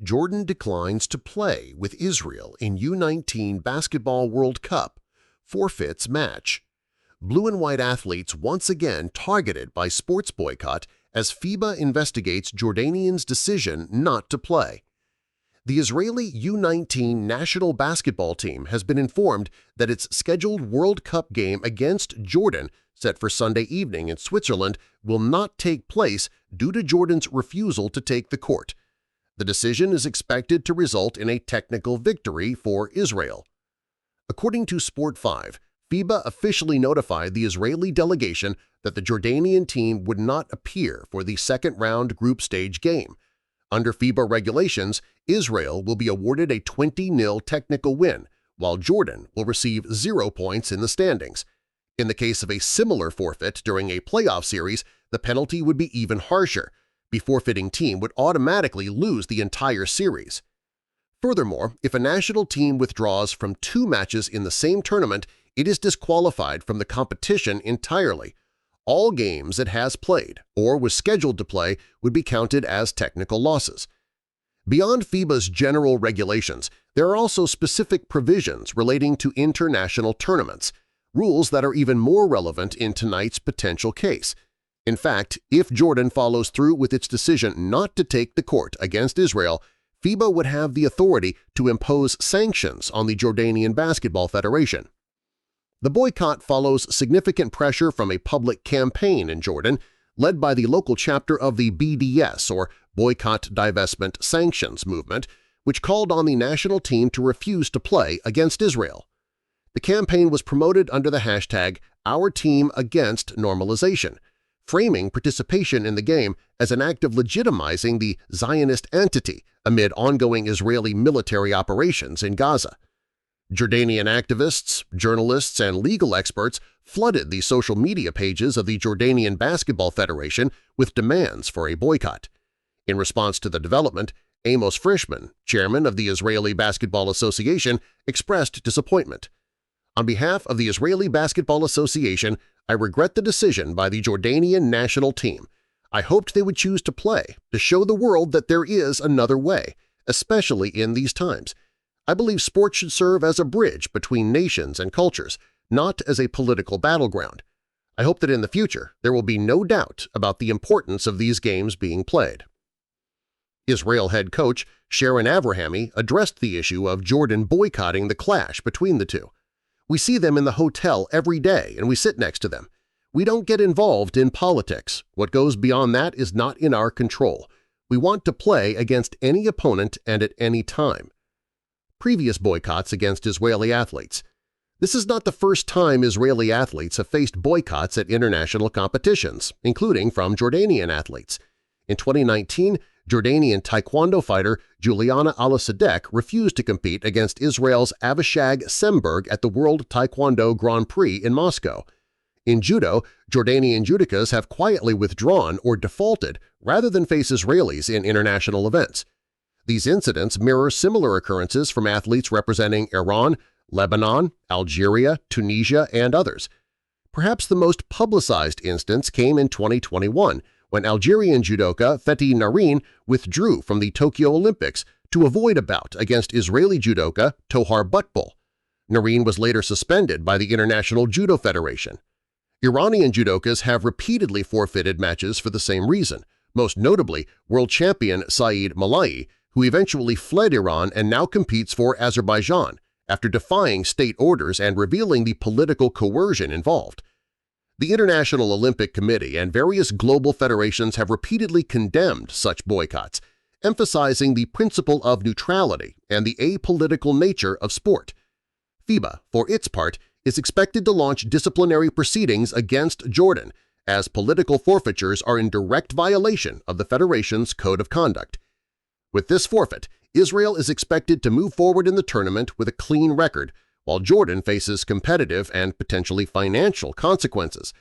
Jordan declines to play with Israel in U19 Basketball World Cup, forfeits match. Blue and white athletes once again targeted by sports boycott as FIBA investigates Jordanian's decision not to play. The Israeli U19 national basketball team has been informed that its scheduled World Cup game against Jordan, set for Sunday evening in Switzerland, will not take place due to Jordan's refusal to take the court. The decision is expected to result in a technical victory for Israel. According to Sport 5, FIBA officially notified the Israeli delegation that the Jordanian team would not appear for the second-round group stage game. Under FIBA regulations, Israel will be awarded a 20-0 technical win, while Jordan will receive 0 points in the standings. In the case of a similar forfeit during a playoff series, the penalty would be even harsher. The forfeiting team would automatically lose the entire series. Furthermore, if a national team withdraws from 2 matches in the same tournament, it is disqualified from the competition entirely. All games it has played or was scheduled to play would be counted as technical losses. Beyond FIBA's general regulations, there are also specific provisions relating to international tournaments, rules that are even more relevant in tonight's potential case. In fact, if Jordan follows through with its decision not to take the court against Israel, FIBA would have the authority to impose sanctions on the Jordanian Basketball Federation. The boycott follows significant pressure from a public campaign in Jordan led by the local chapter of the BDS, or Boycott, Divestment, Sanctions movement, which called on the national team to refuse to play against Israel. The campaign was promoted under the hashtag #OurTeamAgainstNormalization, framing participation in the game as an act of legitimizing the Zionist entity amid ongoing Israeli military operations in Gaza. Jordanian activists, journalists, and legal experts flooded the social media pages of the Jordanian Basketball Federation with demands for a boycott. In response to the development, Amos Frischman, chairman of the Israeli Basketball Association, expressed disappointment. On behalf of the Israeli Basketball Association, I regret the decision by the Jordanian national team. I hoped they would choose to play, to show the world that there is another way, especially in these times. I believe sports should serve as a bridge between nations and cultures, not as a political battleground. I hope that in the future there will be no doubt about the importance of these games being played. Israel head coach Sharon Avrahami addressed the issue of Jordan boycotting the clash between the two. "We see them in the hotel every day and we sit next to them. We don't get involved in politics. What goes beyond that is not in our control. We want to play against any opponent and at any time." Previous boycotts against Israeli athletes. This is not the first time Israeli athletes have faced boycotts at international competitions, including from Jordanian athletes. In 2019, Jordanian taekwondo fighter Juliana Al-Sadek refused to compete against Israel's Avishag Semberg at the World Taekwondo Grand Prix in Moscow. In judo, Jordanian judocas have quietly withdrawn or defaulted rather than face Israelis in international events. These incidents mirror similar occurrences from athletes representing Iran, Lebanon, Algeria, Tunisia, and others. Perhaps the most publicized instance came in 2021 when Algerian judoka Fethi Narine withdrew from the Tokyo Olympics to avoid a bout against Israeli judoka Tohar Butbul. Narine was later suspended by the International Judo Federation. Iranian judokas have repeatedly forfeited matches for the same reason, most notably world champion Saeed Malayi, who eventually fled Iran and now competes for Azerbaijan after defying state orders and revealing the political coercion involved. The International Olympic Committee and various global federations have repeatedly condemned such boycotts, emphasizing the principle of neutrality and the apolitical nature of sport. FIBA, for its part, is expected to launch disciplinary proceedings against Jordan, as political forfeitures are in direct violation of the Federation's Code of Conduct. With this forfeit, Israel is expected to move forward in the tournament with a clean record, while Jordan faces competitive and potentially financial consequences.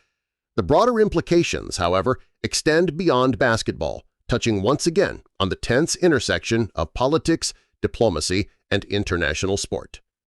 The broader implications, however, extend beyond basketball, touching once again on the tense intersection of politics, diplomacy, and international sport.